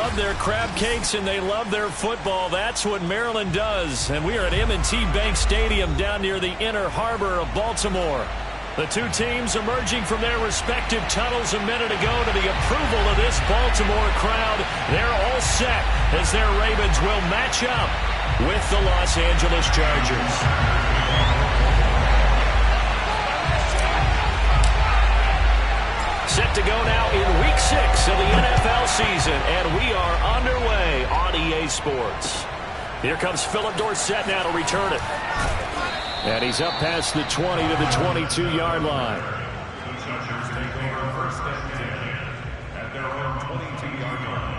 love their crab cakes and they love their football. That's what Maryland does. And we are at M&T Bank Stadium down near the Inner Harbor of Baltimore. The two teams emerging from their respective tunnels a minute ago to the approval of this Baltimore crowd. They're all set as their Ravens will match up with the Los Angeles Chargers. Set to go now in Week 6 of the NFL season, and we are underway on EA Sports. Here comes Philip Dorsett now to return it. And he's up past the 20 to the 22-yard line. The Chargers take over first and 10 at their own 22-yard line.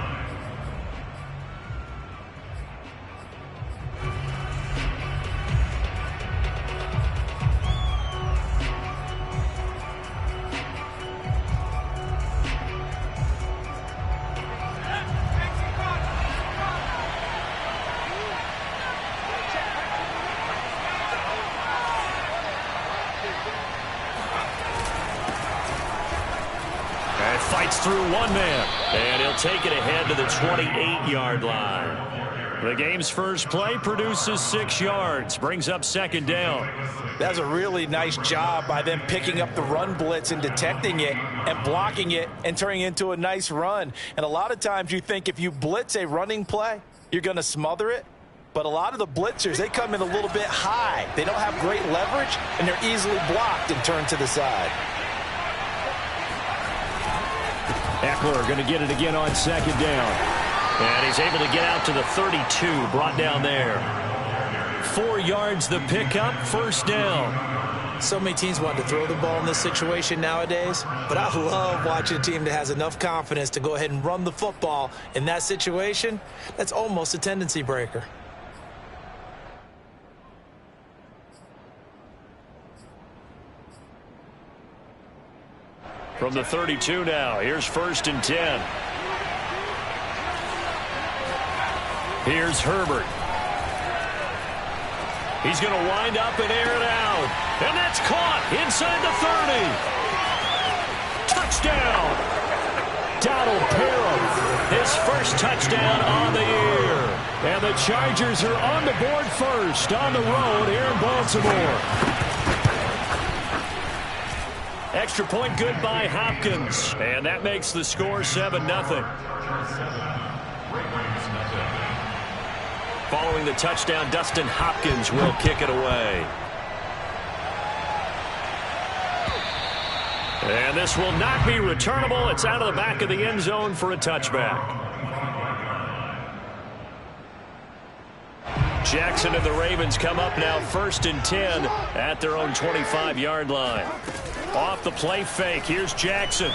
Fights through one man, and he'll take it ahead to the 28-yard line. The game's first play produces 6 yards, brings up second down. That's a really nice job by them picking up the run blitz and detecting it and blocking it and turning it into a nice run. And a lot of times you think if you blitz a running play, you're going to smother it. But a lot of the blitzers, they come in a little bit high. They don't have great leverage, and they're easily blocked and turned to the side. Eckler going to get it again on second down. And he's able to get out to the 32, brought down there. 4 yards the pickup, first down. So many teams want to throw the ball in this situation nowadays, but I love watching a team that has enough confidence to go ahead and run the football in that situation. That's almost a tendency breaker. From the 32 now, here's first and 10. Here's Herbert. He's going to wind up and air it out. And that's caught inside the 30. Touchdown. Donald Parham, his first touchdown on the year. And the Chargers are on the board first on the road here in Baltimore. Extra point good by Hopkins. And that makes the score 7-0. Following the touchdown, Dustin Hopkins will kick it away. And this will not be returnable. It's out of the back of the end zone for a touchback. Jackson and the Ravens come up now first and 10 at their own 25-yard line. Off the play fake, here's Jackson.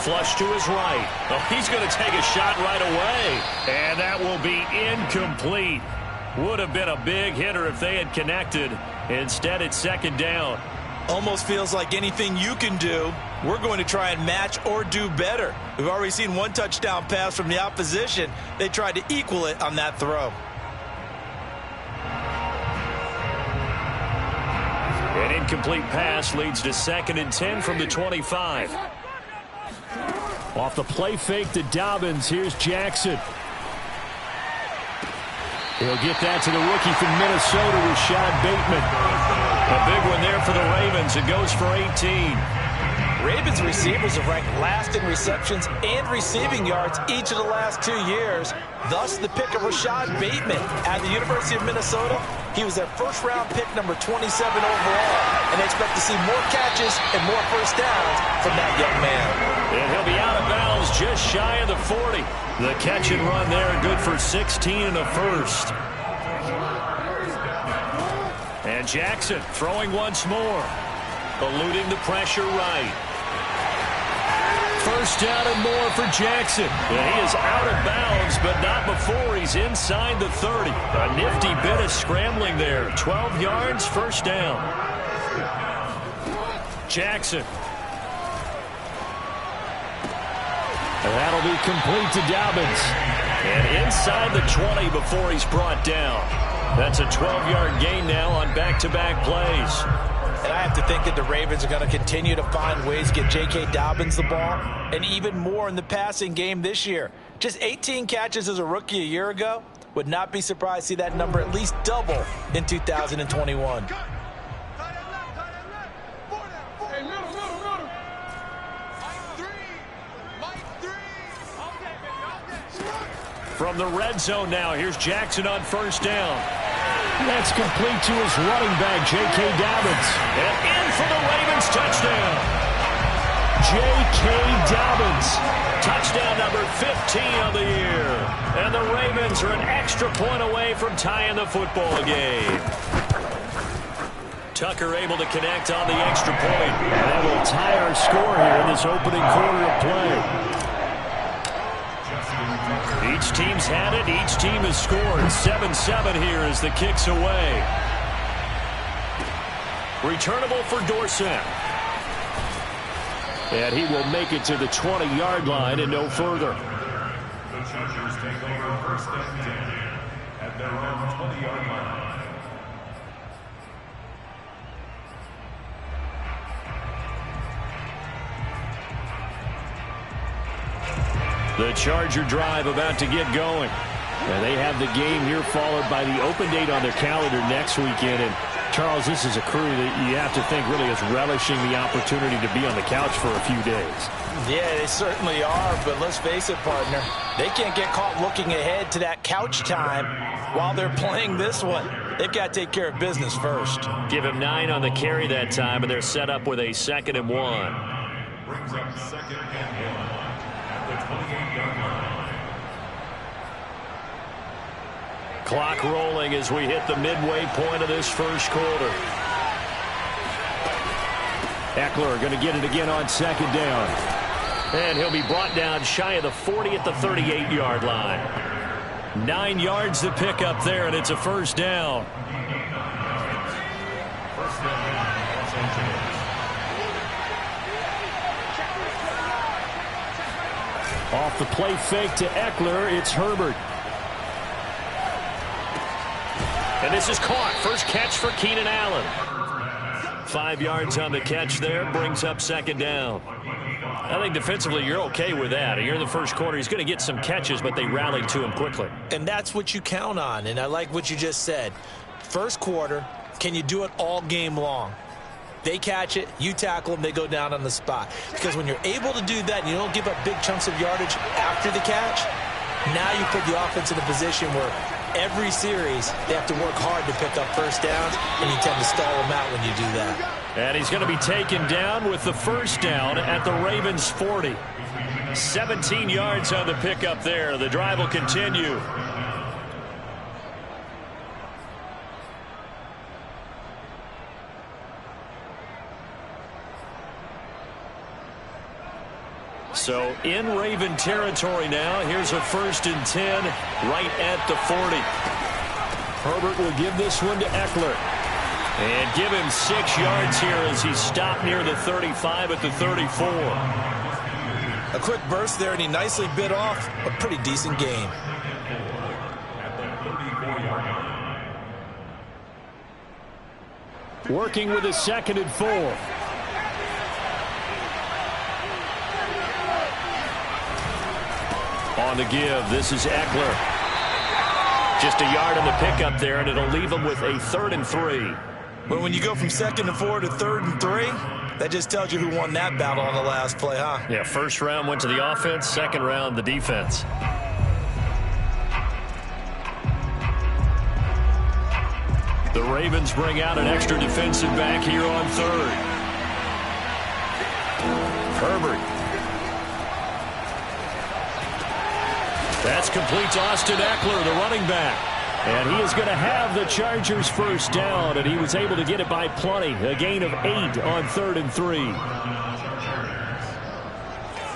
Flush to his right. Oh, he's going to take a shot right away. And that will be incomplete. Would have been a big hitter if they had connected. Instead, it's second down. Almost feels like anything you can do, we're going to try and match or do better. We've already seen one touchdown pass from the opposition. They tried to equal it on that throw. An incomplete pass leads to second and 10 from the 25. Off the play fake to Dobbins. Here's Jackson. He'll get that to the rookie from Minnesota, Rashad Bateman. A big one there for the Ravens. It goes for 18. Ravens receivers have ranked last in receptions and receiving yards each of the last 2 years. Thus, the pick of Rashad Bateman at the University of Minnesota. He was their first-round pick, number 27 overall, and they expect to see more catches and more first downs from that young man. And he'll be out of bounds just shy of the 40. The catch and run there, good for 16 and a first. And Jackson throwing once more, eluding the pressure right. First down and more for Jackson. And he is out of bounds, but not before he's inside the 30. A nifty bit of scrambling there. 12 yards, first down. Jackson. And that'll be complete to Dobbins. And inside the 20 before he's brought down. That's a 12-yard gain now on back-to-back plays. And I have to think that the Ravens are going to continue to find ways to get J.K. Dobbins the ball, and even more in the passing game this year. Just 18 catches as a rookie a year ago. Would not be surprised to see that number at least double in 2021. From the red zone now, here's Jackson on first down. That's complete to his running back, J.K. Dobbins. And in for the Ravens touchdown. J.K. Dobbins, touchdown number 15 of the year. And the Ravens are an extra point away from tying the football game. Tucker able to connect on the extra point. And that will tie our score here in this opening quarter of play. Each team's had it. Each team has scored. 7-7 here as the kick's away. Returnable for Dorsett. And he will make it to the 20-yard line and no further. The Chargers take over first and 10 at their own 20-yard line. The Charger drive about to get going. And they have the game here followed by the open date on their calendar next weekend. And Charles, this is a crew that you have to think really is relishing the opportunity to be on the couch for a few days. Yeah, they certainly are, but let's face it, partner. They can't get caught looking ahead to that couch time while they're playing this one. They've got to take care of business first. Give him 9 on the carry that time, and they're set up with a 2nd and 1. Brings up 2nd and 1 at the 28-yard line. Clock rolling as we hit the midway point of this first quarter. Eckler going to get it again on 2nd down. And he'll be brought down shy of the 40 at the 38-yard line. 9 yards to pick up there, and it's a first down. Off the play fake to Eckler, it's Herbert. And this is caught. First catch for Keenan Allen. 5 yards on the catch there, brings up 2nd down. I think defensively you're okay with that. You're in the first quarter. He's going to get some catches, but they rallied to him quickly. And that's what you count on, and I like what you just said. First quarter, can you do it all game long? They catch it, you tackle them, they go down on the spot. Because when you're able to do that and you don't give up big chunks of yardage after the catch, now you put the offense in a position where every series they have to work hard to pick up first downs, and you tend to stall them out when you do that. And he's going to be taken down with the first down at the Ravens 40. 17 yards on the pickup there. The drive will continue. So in Raven territory now. Here's a 1st and 10 right at the 40. Herbert will give this one to Eckler. And give him 6 yards here as he stopped near the 35 at the 34. A quick burst there, and he nicely bit off a pretty decent gain. Working with a 2nd and 4. On the give, this is Eckler. Just a yard on the pickup there, and it'll leave him with a 3rd and 3. Well, when you go from 2nd and 4 to 3rd and 3, that just tells you who won that battle on the last play, huh? Yeah, first round went to the offense, 2nd round the defense. The Ravens bring out an extra defensive back here on 3rd. Herbert. That's complete to Austin Eckler, the running back. And he is going to have the Chargers first down, and he was able to get it by plenty. A gain of 8 on 3rd and 3.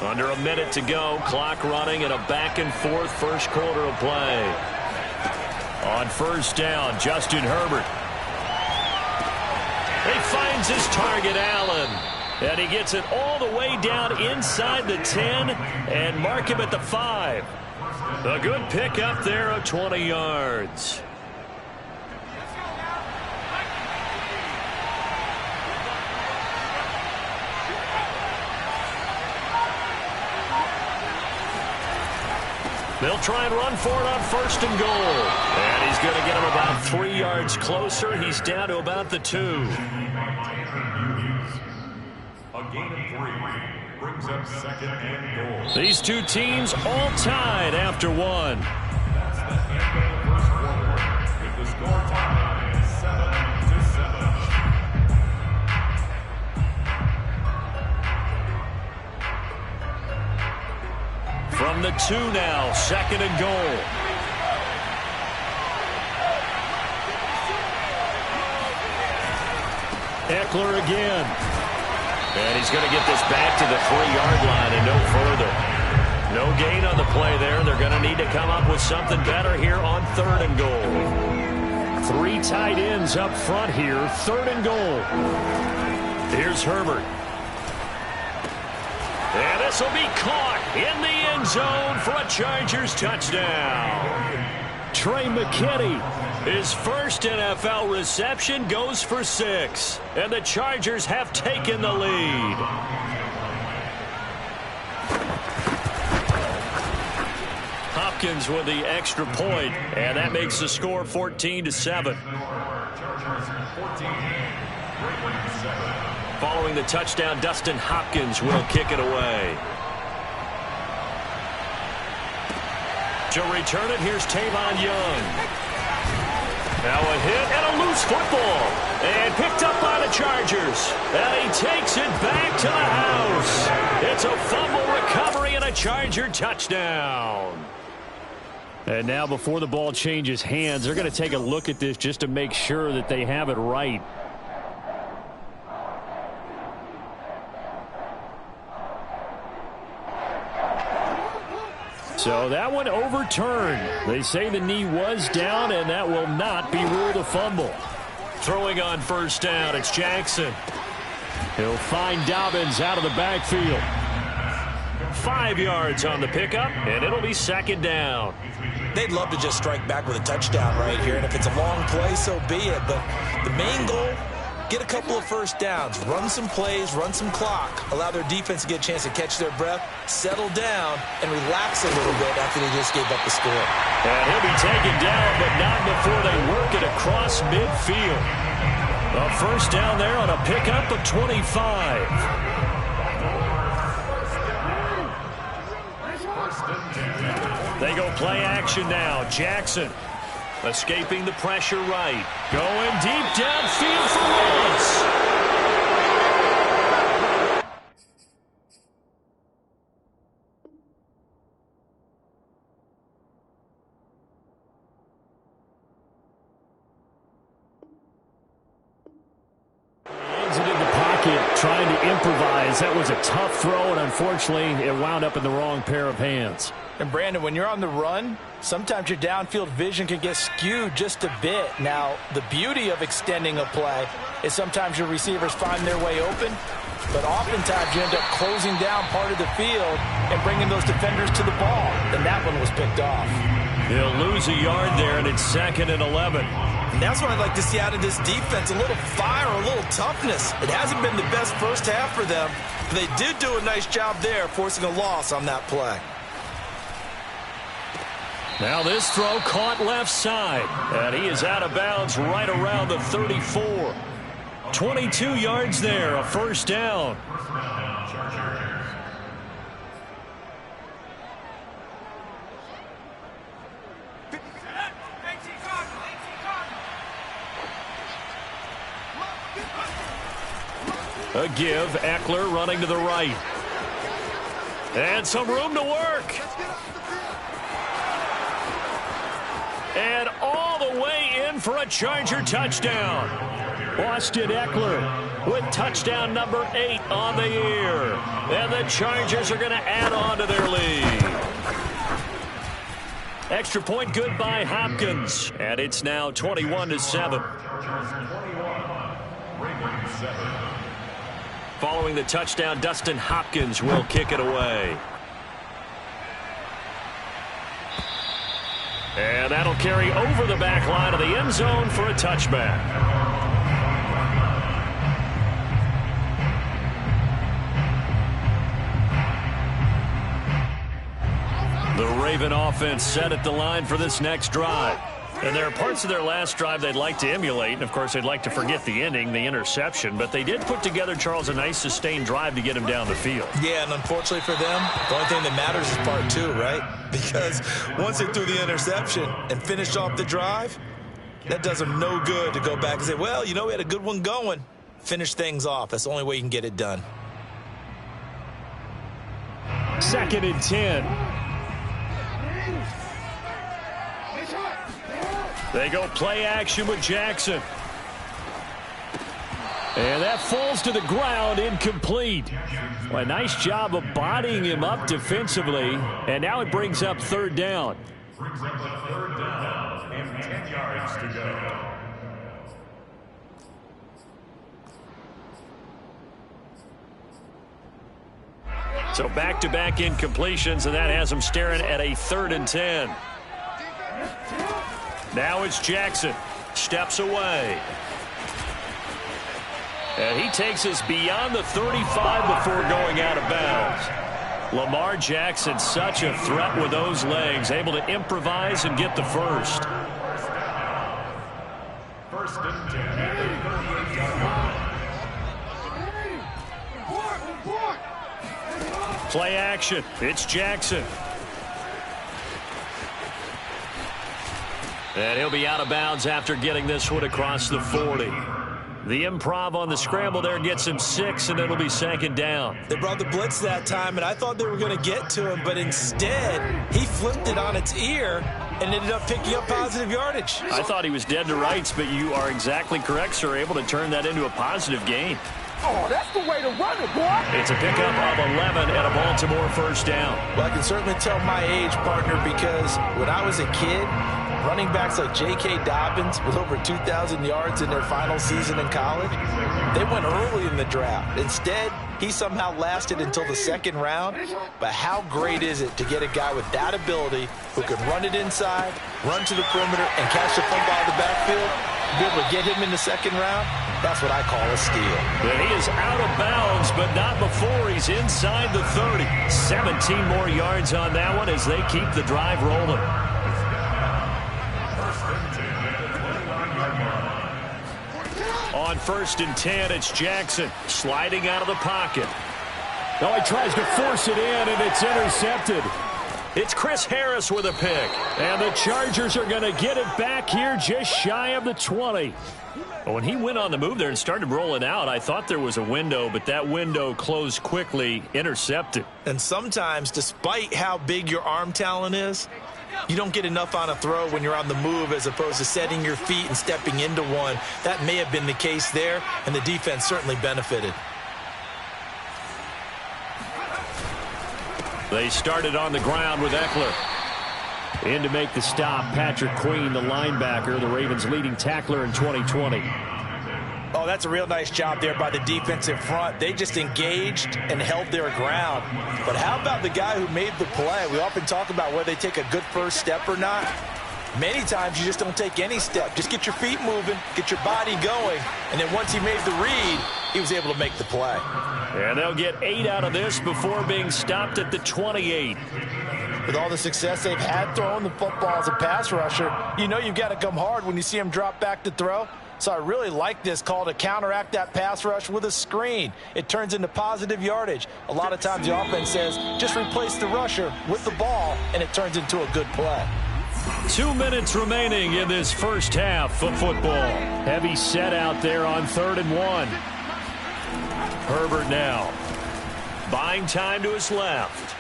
Under a minute to go, clock running, and a back and forth first quarter of play. On first down, Justin Herbert. He finds his target, Allen. And he gets it all the way down inside the 10 and mark him at the 5. A good pick up there of 20 yards. They'll try and run for it on 1st and goal. And he's going to get him about 3 yards closer. He's down to about the 2. A gain of 3 brings up 2nd and goal. These two teams all tied after 1. That's the end of the first quarter, with the score tied 7-7. From the 2 now, 2nd and goal. Eckler again. And he's going to get this back to the 3-yard line and no further. No gain on the play there. They're going to need to come up with something better here on 3rd and goal. 3 tight ends up front here, 3rd and goal. Here's Herbert. And this will be caught in the end zone for a Chargers touchdown. Trey McKinney, his first NFL reception, goes for 6. And the Chargers have taken the lead. Hopkins with the extra point, and that makes the score 14-7. Following the touchdown, Dustin Hopkins will kick it away. To return it, here's Tavon Young. Now a hit and a loose football. And picked up by the Chargers. And he takes it back to the house. It's a fumble recovery and a Charger touchdown. And now before the ball changes hands, they're going to take a look at this just to make sure that they have it right. So that one overturned. They say the knee was down, and that will not be ruled a fumble. Throwing on 1st down, it's Jackson. He'll find Dobbins out of the backfield. 5 yards on the pickup, and it'll be 2nd down. They'd love to just strike back with a touchdown right here, and if it's a long play, so be it. But the main goal, get a couple of 1st downs, run some plays, run some clock, allow their defense to get a chance to catch their breath, settle down, and relax a little bit after they just gave up the score. And he'll be taken down, but not before they work it across midfield. A 1st down there on a pickup of 25. They go play action now. Jackson escaping the pressure right. Going deep downfield for Willis. Exited the pocket, trying to improvise. That was a tough throw, and unfortunately, it wound up in the wrong pair of hands. And Brandon, when you're on the run, sometimes your downfield vision can get skewed just a bit. Now, the beauty of extending a play is sometimes your receivers find their way open, but oftentimes you end up closing down part of the field and bringing those defenders to the ball. And that one was picked off. He'll lose a yard there, and it's 2nd and 11. And that's what I'd like to see out of this defense, a little fire, a little toughness. It hasn't been the best first half for them, but they did do a nice job there, forcing a loss on that play. Now this throw caught left side, and he is out of bounds right around the 34. 22 yards there, a 1st down. A give, Eckler running to the right. And some room to work. And all the way in for a Charger touchdown. Austin Eckler with touchdown number 8 on the year. And the Chargers are going to add on to their lead. Extra point good by Hopkins. And it's now 21-7. Following the touchdown, Dustin Hopkins will kick it away. And that'll carry over the back line of the end zone for a touchback. The Raven offense set at the line for this next drive. And there are parts of their last drive they'd like to emulate. And, of course, they'd like to forget the ending, the interception. But they did put together, Charles, a nice sustained drive to get him down the field. Yeah, and unfortunately for them, the only thing that matters is part two, right? Because once they threw the interception and finished off the drive, that does them no good to go back and say, well, you know, we had a good one going. Finish things off. That's the only way you can get it done. 2nd and 10. They go play action with Jackson. And that falls to the ground, incomplete. Well, a nice job of bodying him up defensively. And now it brings up 3rd down. Brings up the 3rd down and 10 yards to go. So back-to-back incompletions, and that has them staring at a 3rd and 10. Now it's Jackson. Steps away. And he takes us beyond the 35 before going out of bounds. Lamar Jackson, such a threat with those legs, able to improvise and get the first. 1st and 10. Play action. It's Jackson. And he'll be out of bounds after getting this one across the 40. The improv on the scramble there gets him 6, and it'll be 2nd down. They brought the blitz that time, and I thought they were going to get to him, but instead, he flipped it on its ear and ended up picking up positive yardage. I thought he was dead to rights, but you are exactly correct, sir, able to turn that into a positive gain. Oh, that's the way to run it, boy. It's a pickup of 11 and a Baltimore 1st down. Well, I can certainly tell my age, partner, because when I was a kid, running backs like J.K. Dobbins with over 2,000 yards in their final season in college, they went early in the draft. Instead, he somehow lasted until the 2nd round. But how great is it to get a guy with that ability who can run it inside, run to the perimeter, and catch the football out of the backfield? Be able to get him in the 2nd round? That's what I call a steal. But he is out of bounds, but not before he's inside the 30. 17 more yards on that one as they keep the drive rolling. On 1st and 10, it's Jackson sliding out of the pocket. Oh, he tries to force it in, and it's intercepted. It's Chris Harris with a pick. And the Chargers are going to get it back here just shy of the 20. When he went on the move there and started rolling out, I thought there was a window, but that window closed quickly, intercepted. And sometimes, despite how big your arm talent is, you don't get enough on a throw when you're on the move as opposed to setting your feet and stepping into one. That may have been the case there, and the defense certainly benefited. They started on the ground with Eckler. In to make the stop, Patrick Queen, the linebacker, the Ravens' leading tackler in 2020. Oh, that's a real nice job there by the defensive front. They just engaged and held their ground. But how about the guy who made the play? We often talk about whether they take a good first step or not. Many times you just don't take any step. Just get your feet moving, get your body going, and then once he made the read, he was able to make the play. And they'll get 8 out of this before being stopped at the 28. With all the success they've had throwing the football as a pass rusher, you know you've got to come hard when you see him drop back to throw. So I really like this call to counteract that pass rush with a screen. It turns into positive yardage. A lot of times the offense says, just replace the rusher with the ball, and it turns into a good play. 2 minutes remaining in this first half of football. Heavy set out there on 3rd and 1. Herbert now buying time to his left.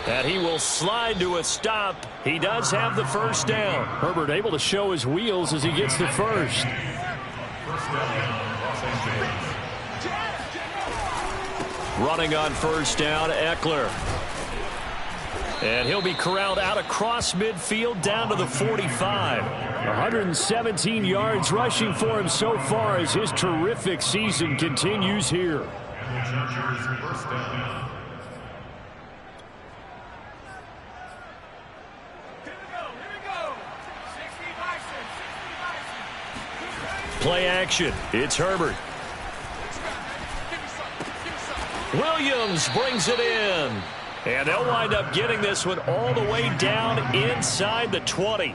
And he will slide to a stop. He does have the first down. Herbert able to show his wheels as he gets the first. Running on first down, Eckler. And he'll be corralled out across midfield down to the 45. 117 yards rushing for him so far as his terrific season continues here. Play action. It's Herbert. Williams brings it in. And they'll wind up getting this one all the way down inside the 20.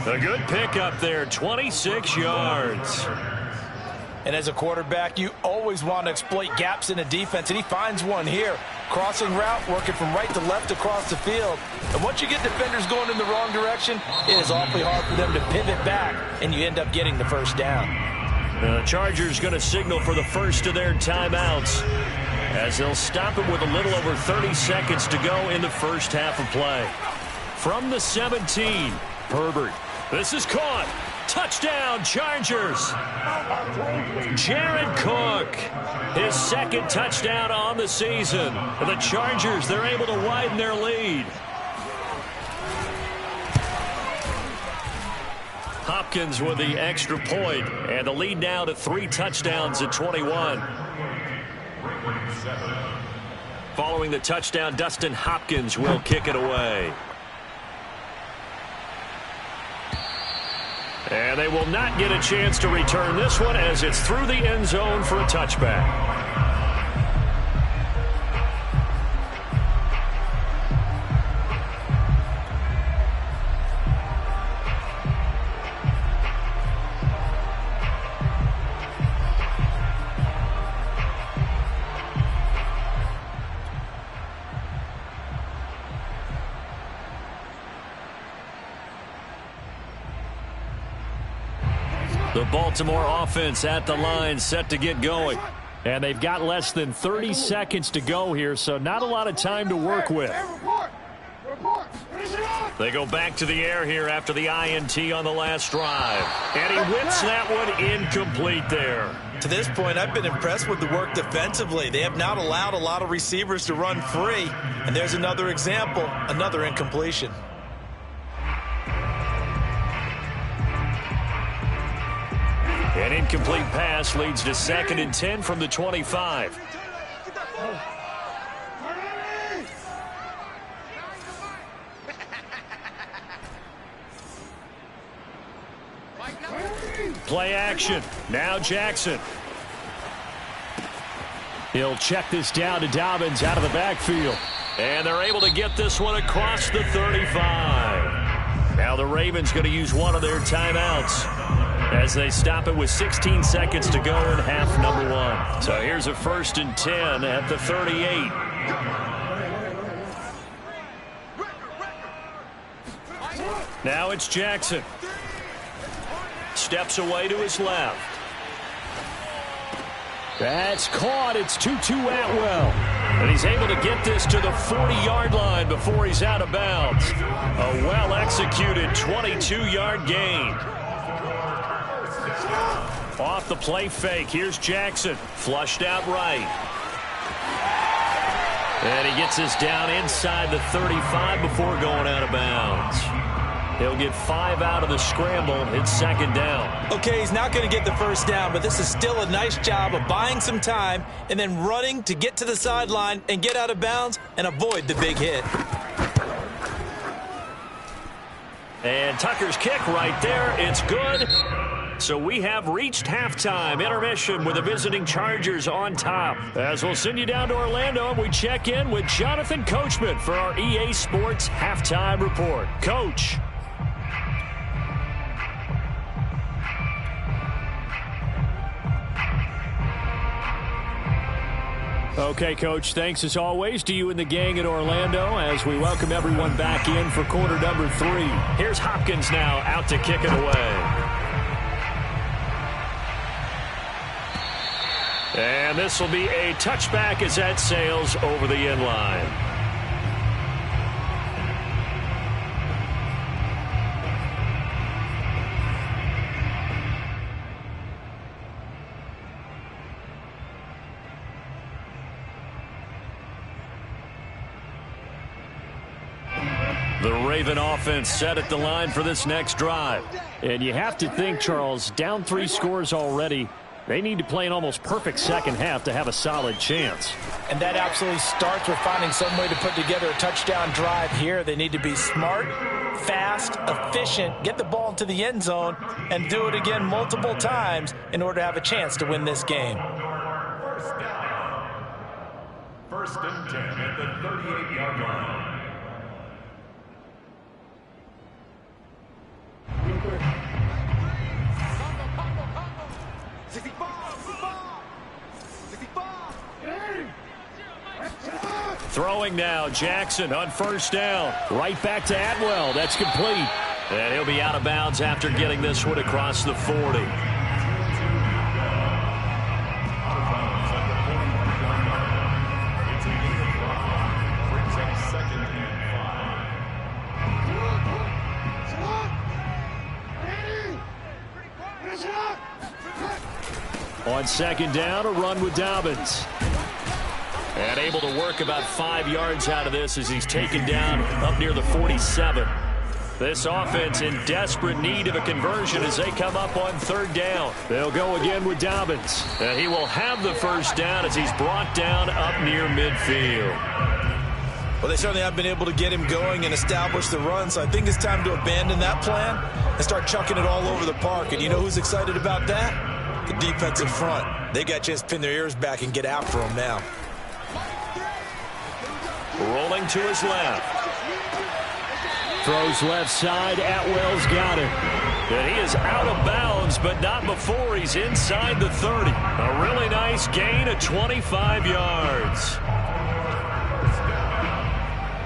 A good pickup there, 26 yards. And as a quarterback, you always want to exploit gaps in a defense, and he finds one here. Crossing route, working from right to left across the field. And once you get defenders going in the wrong direction, it is awfully hard for them to pivot back, and you end up getting the first down. The Chargers going to signal for the first of their timeouts, as they'll stop it with a little over 30 seconds to go in the first half of play. From the 17, Herbert. This is caught. Touchdown, Chargers. Jared Cook, his second touchdown on the season. The Chargers, they're able to widen their lead. Hopkins with the extra point, and the lead now to 3 touchdowns at 21. Following the touchdown, Dustin Hopkins will kick it away. And they will not get a chance to return this one as it's through the end zone for a touchback. The Baltimore offense at the line, set to get going. And they've got less than 30 seconds to go here, so not a lot of time to work with. They go back to the air here after the INT on the last drive. And he whips that one incomplete there. To this point, I've been impressed with the work defensively. They have not allowed a lot of receivers to run free. And there's another example, another incompletion. An incomplete pass leads to 2nd and 10 from the 25. Play action. Now Jackson. He'll check this down to Dobbins out of the backfield. And they're able to get this one across the 35. Now the Ravens going to use one of their timeouts as they stop it with 16 seconds to go in half number 1. So here's a 1st and 10 at the 38. Now it's Jackson. Steps away to his left. That's caught. It's Tutu Atwell. And he's able to get this to the 40-yard line before he's out of bounds. A well-executed 22-yard gain. Off the play fake. Here's Jackson. Flushed out right. And he gets this down inside the 35 before going out of bounds. He'll get 5 out of the scramble. It's 2nd down. Okay, he's not going to get the first down, but this is still a nice job of buying some time and then running to get to the sideline and get out of bounds and avoid the big hit. And Tucker's kick right there. It's good. So we have reached halftime. Intermission with the visiting Chargers on top. As we'll send you down to Orlando, and we check in with Jonathan Coachman for our EA Sports Halftime Report. Coach. Okay, Coach, thanks as always to you and the gang in Orlando as we welcome everyone back in for quarter number 3. Here's Hopkins now out to kick it away. And this will be a touchback as that sails over the end line. The Raven offense set at the line for this next drive. And you have to think, Charles, down 3 scores already. They need to play an almost perfect second half to have a solid chance. And that absolutely starts with finding some way to put together a touchdown drive here. They need to be smart, fast, efficient, get the ball to the end zone, and do it again multiple times in order to have a chance to win this game. First and 10 at the 38-yard line. Throwing now, Jackson on first down. Right back to Atwell. That's complete. And he'll be out of bounds after getting this one across the 40. On second down, a run with Dobbins. And able to work about 5 yards out of this as he's taken down up near the 47. This offense in desperate need of a conversion as they come up on third down. They'll go again with Dobbins. And he will have the first down as he's brought down up near midfield. Well, they certainly have been able to get him going and establish the run, so I think it's time to abandon that plan and start chucking it all over the park. And you know who's excited about that? The defensive front. They got a chance to pin their ears back and get after him now. Rolling to his left. Throws left side. Atwell's got it. And he is out of bounds, but not before he's inside the 30. A really nice gain of 25 yards.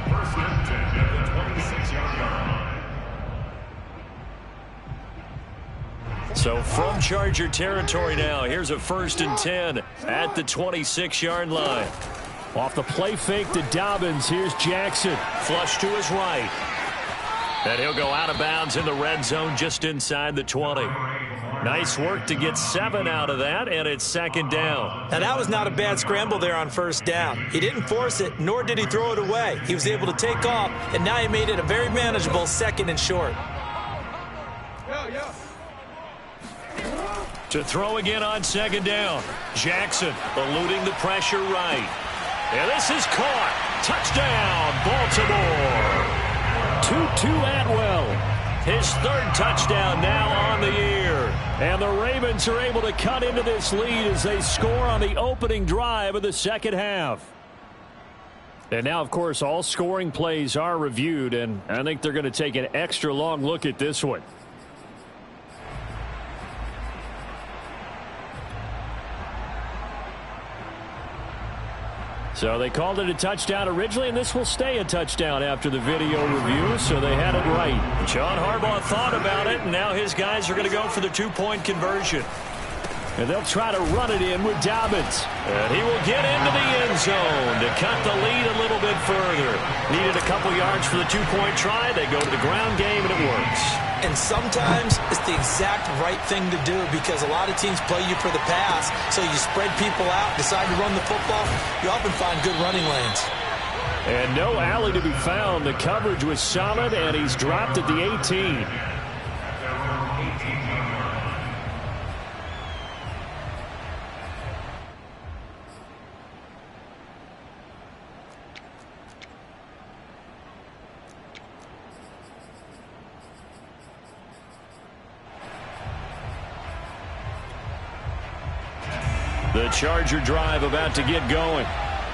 First and 10 at the 26-yard line. So from Charger territory now, here's a first and 10 at the 26-yard line. Off the play fake to Dobbins, here's Jackson. Flush to his right. And he'll go out of bounds in the red zone just inside the 20. Nice work to get 7 out of that, and it's second down. Now, that was not a bad scramble there on first down. He didn't force it, nor did he throw it away. He was able to take off, and now he made it a very manageable second and short. To throw again on second down. Jackson eluding the pressure right. And this is caught. Touchdown, Baltimore. 2-2 Atwell. His third touchdown now on the year. And the Ravens are able to cut into this lead as they score on the opening drive of the second half. And now, of course, all scoring plays are reviewed, and I think they're going to take an extra long look at this one. So they called it a touchdown originally, and this will stay a touchdown after the video review, so they had it right. John Harbaugh thought about it, and now his guys are going to go for the two-point conversion. And they'll try to run it in with Dobbins. And he will get into the end zone to cut the lead a little bit further. Needed a couple yards for the two-point try. They go to the ground game, and it works. And sometimes it's the exact right thing to do because a lot of teams play you for the pass. So you spread people out, decide to run the football. You often find good running lanes. And no alley to be found. The coverage was solid, and he's dropped at the 18. The Charger drive about to get going.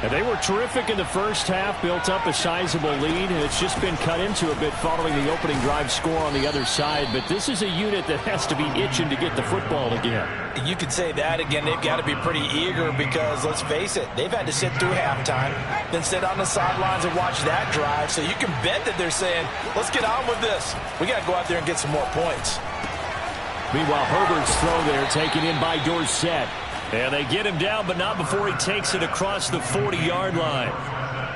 And they were terrific in the first half, built up a sizable lead, and it's just been cut into a bit following the opening drive score on the other side. But this is a unit that has to be itching to get the football again. You could say that again. They've got to be pretty eager because, let's face it, they've had to sit through halftime, then sit on the sidelines and watch that drive. So you can bet that they're saying, let's get on with this. We got to go out there and get some more points. Meanwhile, Herbert's throw there taken in by Dorsett. And they get him down, but not before he takes it across the 40-yard line.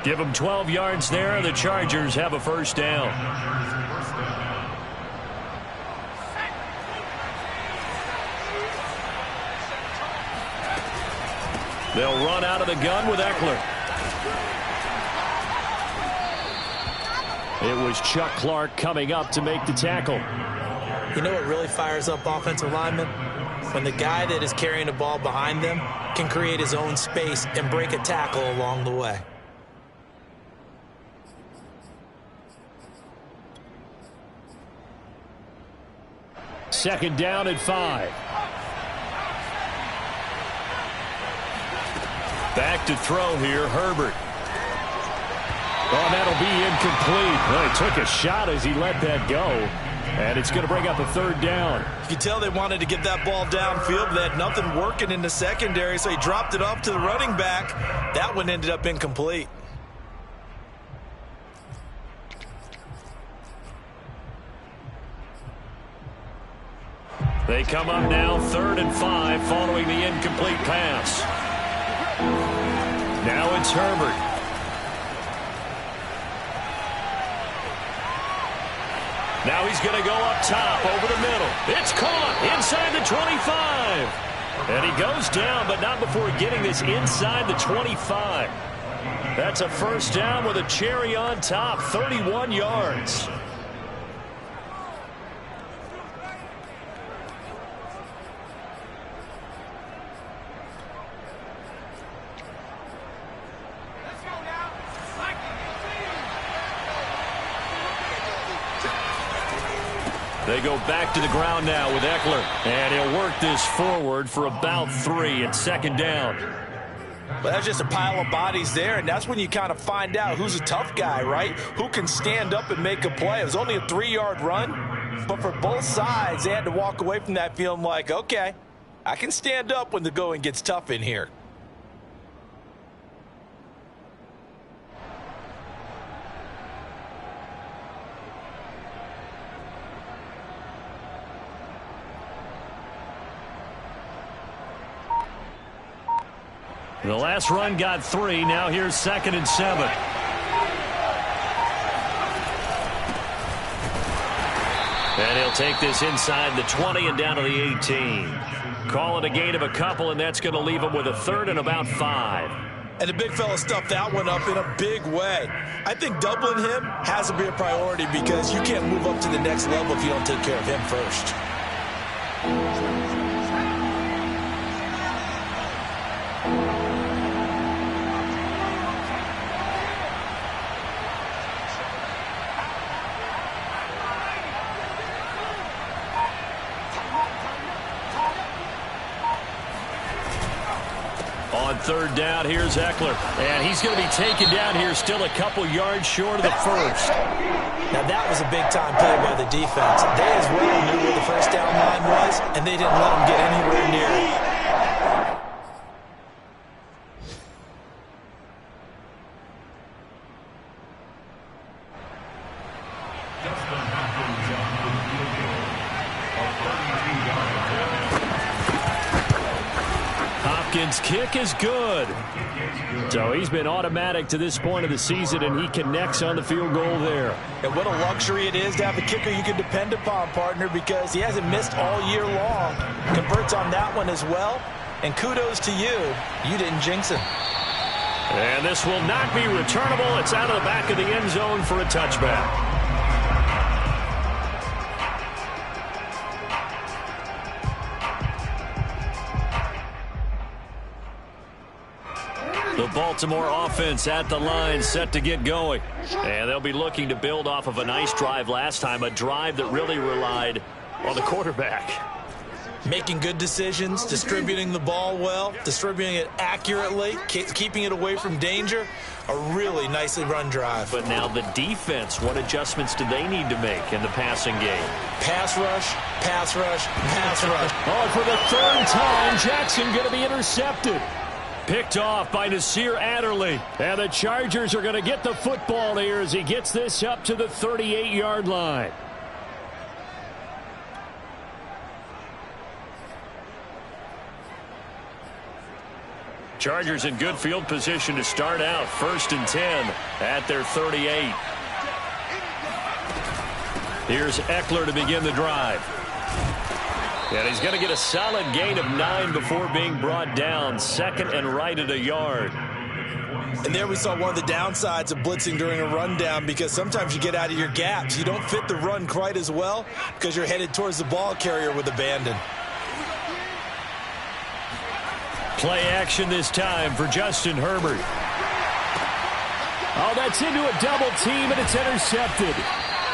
Give him 12 yards there, and the Chargers have a first down. They'll run out of the gun with Eckler. It was Chuck Clark coming up to make the tackle. You know what really fires up offensive linemen? When the guy that is carrying the ball behind them can create his own space and break a tackle along the way. Second down and 5. Back to throw here, Herbert. Oh, that'll be incomplete. Well, he took a shot as he let that go. And it's going to bring up a third down. You can tell they wanted to get that ball downfield, but they had nothing working in the secondary, so he dropped it off to the running back. That one ended up incomplete. They come up now 3rd and 5 following the incomplete pass. Now it's Herbert. Now he's going to go up top over the middle. It's caught inside the 25. And he goes down, but not before getting this inside the 25. That's a first down with a cherry on top, 31 yards. They go back to the ground now with Eckler. And he'll work this forward for about 3 at 2nd down. But that's just a pile of bodies there, and that's when you kind of find out who's a tough guy, right? Who can stand up and make a play. It was only a 3-yard run, but for both sides, they had to walk away from that feeling like, okay, I can stand up when the going gets tough in here. The last run got 3. Now here's 2nd and 7. And he'll take this inside the 20 and down to the 18. Call it a gain of a couple, and that's going to leave him with a 3rd and about 5. And the big fella stuffed that one up in a big way. I think doubling him has to be a priority because you can't move up to the next level if you don't take care of him first. On 3rd down, here's Eckler. And he's going to be taken down here still a couple yards short of the first. Now, that was a big-time play by the defense. They as well knew where the first down line was, and they didn't let them get anywhere near it. Hopkins' kick is good. So he's been automatic to this point of the season, and he connects on the field goal there. And what a luxury it is to have a kicker you can depend upon, partner, because he hasn't missed all year long. Converts on that one as well. And kudos to you. You didn't jinx him. And this will not be returnable. It's out of the back of the end zone for a touchback. The Baltimore offense at the line, set to get going. And they'll be looking to build off of a nice drive last time, a drive that really relied on the quarterback. Making good decisions, distributing the ball well, distributing it accurately, keeping it away from danger. A really nicely run drive. But now the defense, what adjustments do they need to make in the passing game? Pass rush, pass rush, pass rush. Oh, for the 3rd time, Jackson going to be intercepted. Picked off by Nasir Adderley. And the Chargers are going to get the football here as he gets this up to the 38-yard line. Chargers in good field position to start out. 1st and 10 at their 38. Here's Eckler to begin the drive. And he's going to get a solid gain of 9 before being brought down. 2nd and right at a yard. And there we saw one of the downsides of blitzing during a rundown, because sometimes you get out of your gaps. You don't fit the run quite as well because you're headed towards the ball carrier with abandon. Play action this time for Justin Herbert. Oh, that's into a double team, and it's intercepted.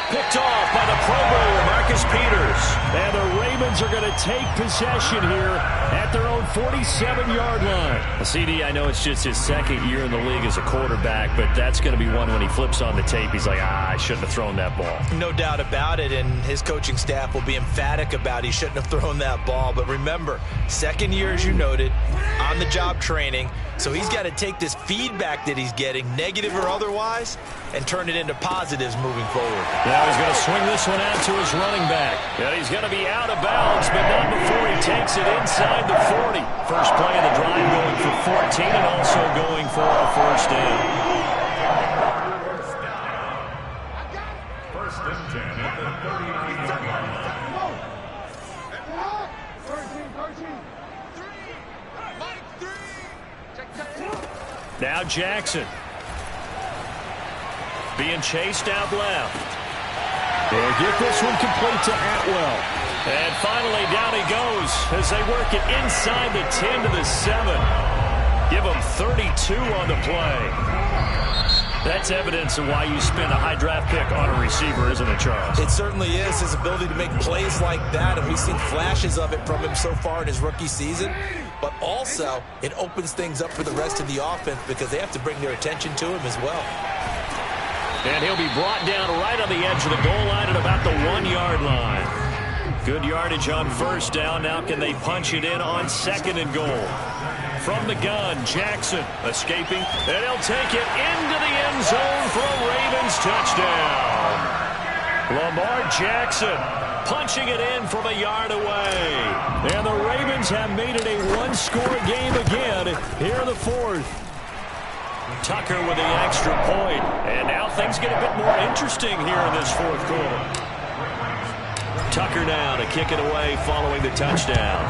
Picked off by the Pro Bowler, Marcus Peters. And the Ravens are going to take possession here at their own 47-yard line. CD, I know it's just his second year in the league as a quarterback, but that's going to be one when he flips on the tape. He's like, I shouldn't have thrown that ball. No doubt about it, and his coaching staff will be emphatic about he shouldn't have thrown that ball. But remember, second year, as you noted, on-the-job training, so he's got to take this feedback that he's getting, negative or otherwise, and turn it into positives moving forward. Now he's going to swing this one out to his running back. And he's going to be out of bounds, but not before he takes it inside the 40. First play of the drive going for 14 and also going for a first down. First and 10 at the 39-yard line. Now Jackson. Being chased out left. They'll get this one complete to Atwell. And finally, down he goes as they work it inside the 10 to the 7. Give him 32 on the play. That's evidence of why you spend a high draft pick on a receiver, isn't it, Charles? It certainly is, his ability to make plays like that, and we've seen flashes of it from him so far in his rookie season. But also, it opens things up for the rest of the offense because they have to bring their attention to him as well. And he'll be brought down right on the edge of the goal line at about the 1-yard line. Good yardage on first down. Now can they punch it in on second and goal? From the gun, Jackson escaping, and he'll take it into the end zone for a Ravens touchdown. Lamar Jackson punching it in from a yard away. And the Ravens have made it a one-score game again here in the fourth. Tucker with the extra point. And now things get a bit more interesting here in this fourth quarter. Tucker now to kick it away following the touchdown.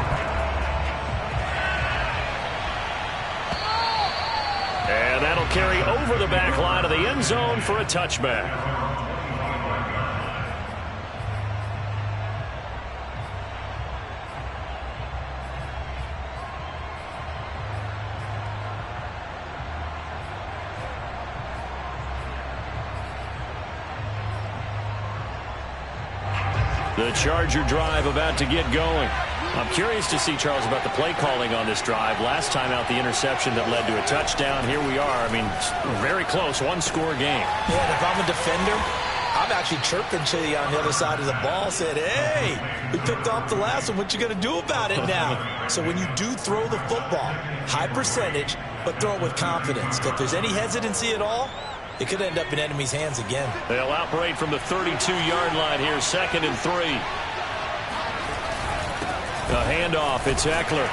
And that'll carry over the back line of the end zone for a touchback. The Charger drive about to get going. I'm curious to see, Charles, about the play calling on this drive. Last time out, the interception that led to a touchdown. Here we are. I mean, very close, one-score game. Yeah, and if I'm a defender, I'm actually chirping to you on the other side of the ball, said, hey, we picked off the last one. What you going to do about it now? So when you do throw the football, high percentage, but throw it with confidence. If there's any hesitancy at all, it could end up in enemy's hands again. They'll operate from the 32-yard line here, 2nd and 3. A handoff, it's Eckler.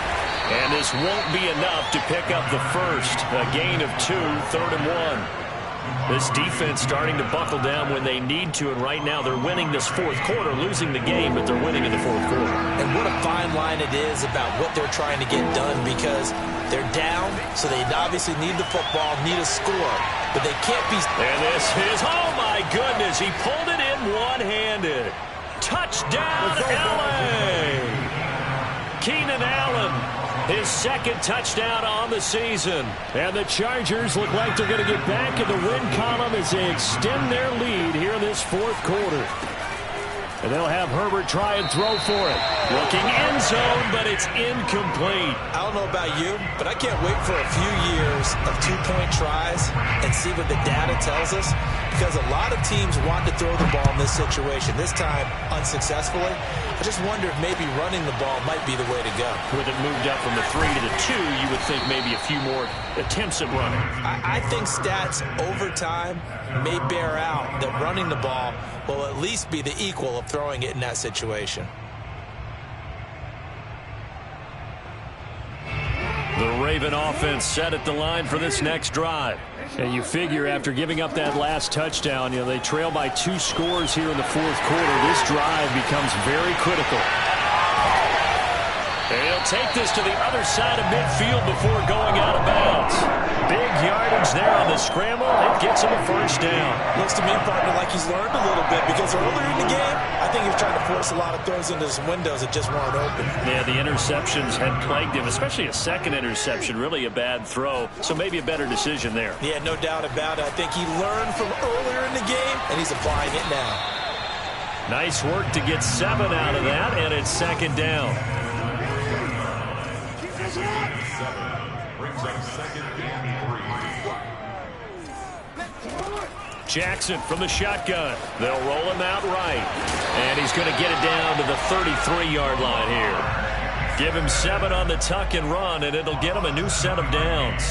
And this won't be enough to pick up the first. A gain of 2, 3rd and 1. This defense starting to buckle down when they need to, and right now they're winning this fourth quarter, losing the game, but they're winning in the fourth quarter. And what a fine line it is about what they're trying to get done, because they're down, so they obviously need the football, need a score, but they can't be... And this is, oh my goodness, he pulled it in one-handed. Touchdown, LA! Keenan Allen, his second touchdown on the season. And the Chargers look like they're going to get back in the win column as they extend their lead here in this fourth quarter. And they'll have Herbert try and throw for it. Looking end zone, but it's incomplete. I don't know about you, but I can't wait for a few years of two-point tries and see what the data tells us, because a lot of teams want to throw the ball in this situation, this time unsuccessfully. I just wonder if maybe running the ball might be the way to go. With it moved up from the 3 to the 2, you would think maybe a few more attempts at running. I think stats over time may bear out that running the ball will at least be the equal of throwing it in that situation. The Raven offense set at the line for this next drive. And you figure after giving up that last touchdown, they trail by 2 scores here in the fourth quarter. This drive becomes very critical. And he'll take this to the other side of midfield before going out of bounds. Big yardage there on the scramble. It gets him a first down. Looks to me, partner, like he's learned a little bit, because earlier in the game, I think he was trying to force a lot of throws into some windows that just weren't open. Yeah, the interceptions had plagued him, especially a second interception, really a bad throw. So maybe a better decision there. Yeah, no doubt about it. I think he learned from earlier in the game, and he's applying it now. Nice work to get 7 out of that, and it's second down. Brings up second and 3. Jackson from the shotgun. They'll roll him out right. And he's going to get it down to the 33-yard line here. Give him 7 on the tuck and run, and it'll get him a new set of downs.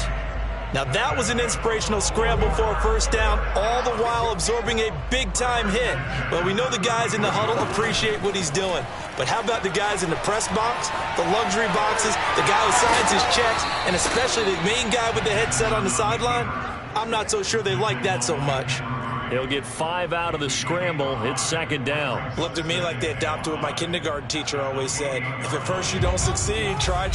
Now that was an inspirational scramble for a first down, all the while absorbing a big-time hit. Well, we know the guys in the huddle appreciate what he's doing. But how about the guys in the press box, the luxury boxes, the guy who signs his checks, and especially the main guy with the headset on the sideline? I'm not so sure they like that so much. He'll get 5 out of the scramble. It's second down. Looked to me like they adopted what my kindergarten teacher always said. If at first you don't succeed, try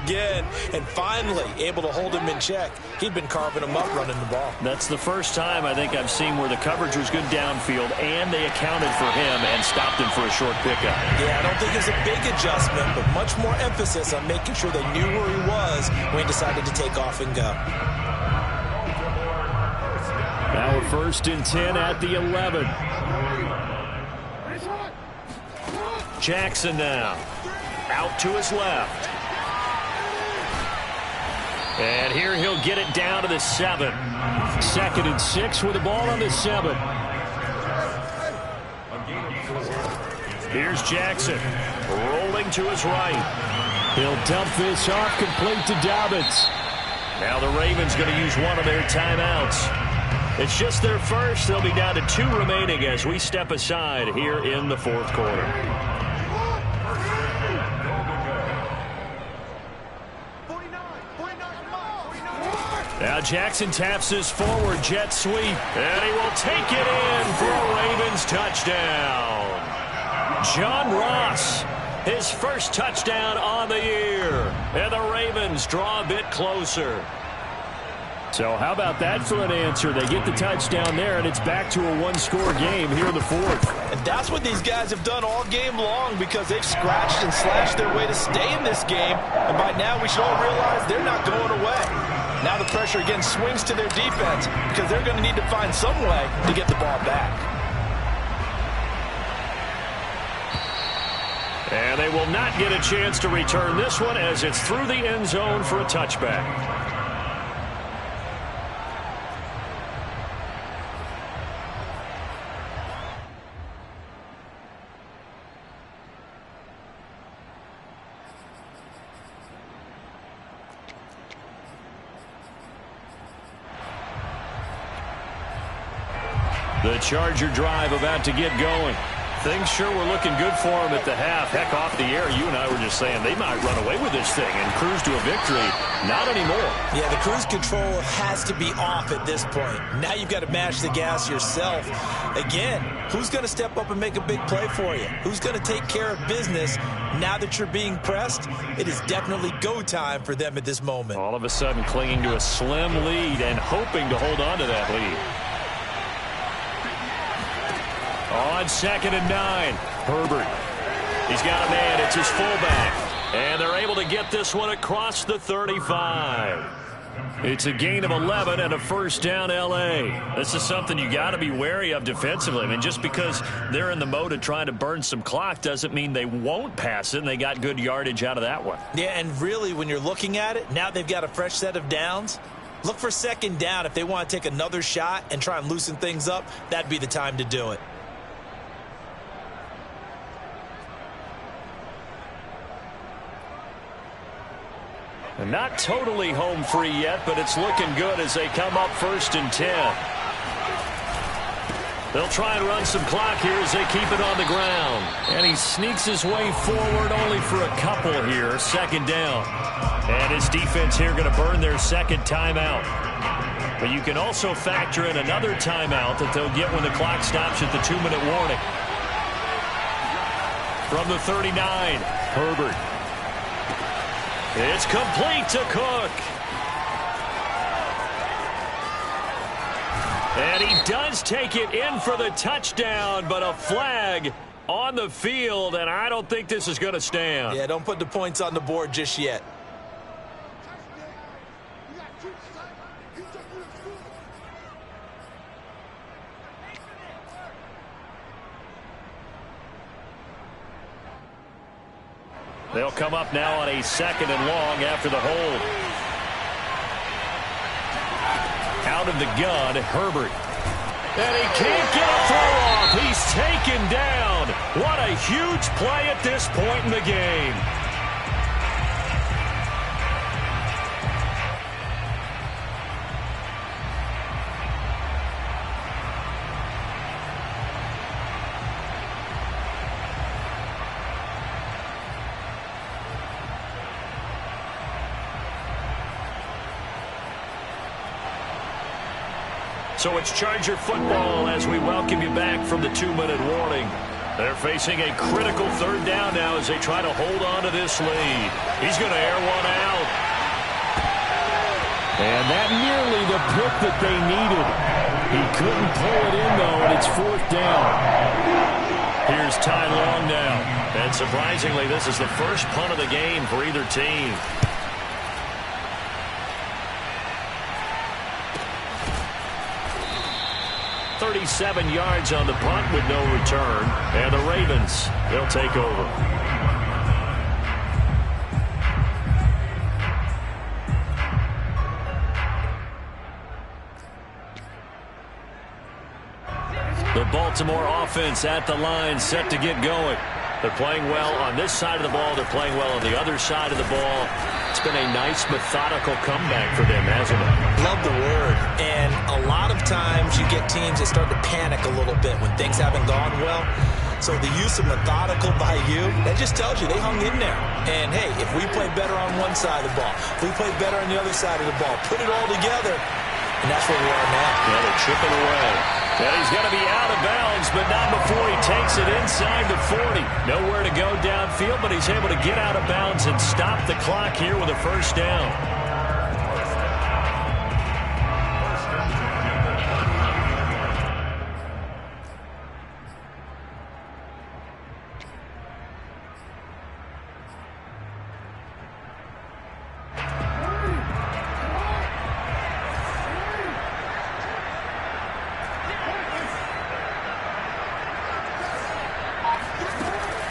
again. And finally, able to hold him in check. He'd been carving him up running the ball. That's the first time I think I've seen where the coverage was good downfield and they accounted for him and stopped him for a short pickup. Yeah, I don't think it was a big adjustment, but much more emphasis on making sure they knew where he was when he decided to take off and go. Now a 1st and 10 at the 11. Jackson now. Out to his left. And here he'll get it down to the 7. 2nd and 6 with the ball on the 7. Here's Jackson. Rolling to his right. He'll dump this off complete to Dobbins. Now the Ravens going to use one of their timeouts. It's just their first. They'll be down to 2 remaining as we step aside here in the 4th quarter. Now Jackson taps his forward jet sweep, and he will take it in for a Ravens touchdown. John Ross, his first touchdown on the year, and the Ravens draw a bit closer. So how about that for an answer? They get the touchdown there, and it's back to a 1-score game here in the 4th. And that's what these guys have done all game long because they've scratched and slashed their way to stay in this game. And by now we should all realize they're not going away. Now the pressure again swings to their defense because they're going to need to find some way to get the ball back. And they will not get a chance to return this one as it's through the end zone for a touchback. The Charger drive about to get going. Things sure were looking good for them at the half. Heck, off the air, you and I were just saying they might run away with this thing and cruise to a victory. Not anymore. Yeah, the cruise control has to be off at this point. Now you've got to mash the gas yourself. Again, who's going to step up and make a big play for you? Who's going to take care of business now that you're being pressed? It is definitely go time for them at this moment. All of a sudden clinging to a slim lead and hoping to hold on to that lead. On 2nd and 9, Herbert. He's got a man. It's his fullback. And they're able to get this one across the 35. It's a gain of 11 and a first down L.A. This is something you got to be wary of defensively. I mean, just because they're in the mode of trying to burn some clock doesn't mean they won't pass it, and they got good yardage out of that one. Yeah, and really, when you're looking at it, now they've got a fresh set of downs. Look for 2nd down. If they want to take another shot and try and loosen things up, that'd be the time to do it. Not totally home free yet, but it's looking good as they come up 1st and 10. They'll try and run some clock here as they keep it on the ground. And he sneaks his way forward only for a couple here. 2nd down. And his defense here going to burn their 2nd timeout. But you can also factor in another timeout that they'll get when the clock stops at the 2-minute warning. From the 39, Herbert. It's complete to Cook. And he does take it in for the touchdown, but a flag on the field, and I don't think this is going to stand. Yeah, don't put the points on the board just yet. They'll come up now on a 2nd and long after the hold. Out of the gun, Herbert. And he can't get a throw off. He's taken down. What a huge play at this point in the game. So it's Charger football as we welcome you back from the 2-minute warning. They're facing a critical 3rd down now as they try to hold on to this lead. He's going to air one out. And that nearly the pick that they needed. He couldn't pull it in, though, and it's 4th down. Here's Ty Long now. And surprisingly, this is the first punt of the game for either team. 37 yards on the punt with no return. And the Ravens, they'll take over. The Baltimore offense at the line, set to get going. They're playing well on this side of the ball. They're playing well on the other side of the ball. It's been a nice, methodical comeback for them, hasn't it? Love the word. And a lot of times you get teams that start to panic a little bit when things haven't gone well. So the use of methodical by you, that just tells you they hung in there. And, hey, if we play better on one side of the ball, if we play better on the other side of the ball, put it all together, and that's where we are now. Yeah, they're chipping away. And he's going to be out of bounds, but not before he takes it inside the 40. Nowhere to go downfield, but he's able to get out of bounds and stop the clock here with a 1st down.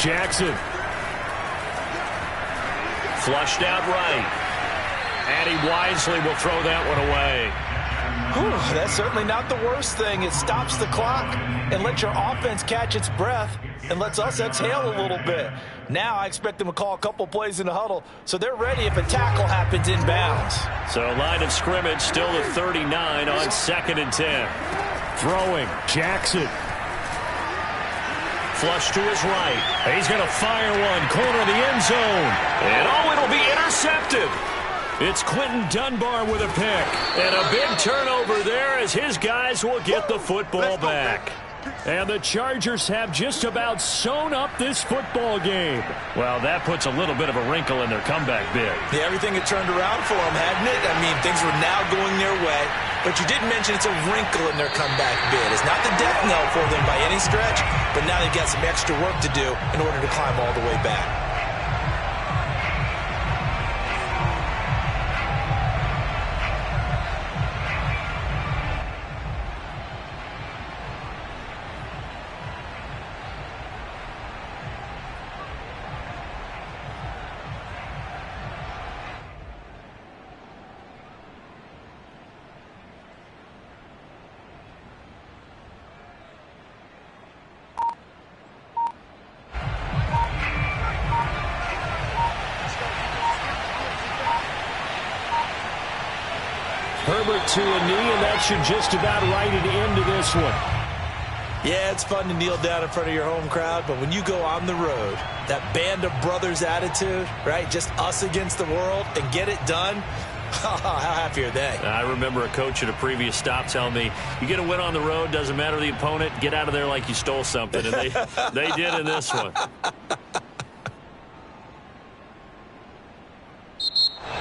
Jackson. Flushed out right. And he wisely will throw that one away. Whew, that's certainly not the worst thing. It stops the clock and lets your offense catch its breath and lets us exhale a little bit. Now I expect them to call a couple plays in the huddle so they're ready if a tackle happens inbounds. So line of scrimmage still at 39 on 2nd and 10. Throwing, Jackson. Flush to his right. He's going to fire one. Corner of the end zone. And oh, it'll be intercepted. It's Quentin Dunbar with a pick. And a big turnover there as his guys will get the football back. And the Chargers have just about sewn up this football game. Well, that puts a little bit of a wrinkle in their comeback bid. Yeah, everything had turned around for them, hadn't it? I mean, things were now going their way. But you did mention it's a wrinkle in their comeback bid. It's not the death knell for them by any stretch, but now they've got some extra work to do in order to climb all the way back. Herbert to a knee, and that should just about write it into this one. Yeah, it's fun to kneel down in front of your home crowd, but when you go on the road, that band of brothers attitude, right, just us against the world, and get it done, how happy are they? I remember a coach at a previous stop telling me, you get a win on the road, doesn't matter the opponent, get out of there like you stole something, and they did in this one.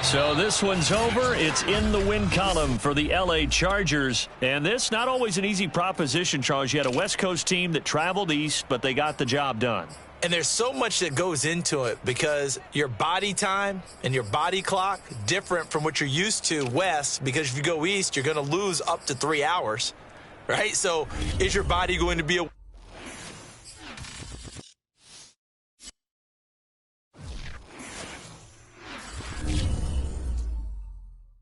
So this one's over. It's in the win column for the L.A. Chargers. And this, not always an easy proposition, Charles. You had a West Coast team that traveled east, but they got the job done. And there's so much that goes into it because your body time and your body clock different from what you're used to west, because if you go east, you're going to lose up to 3 hours, right? So is your body going to be a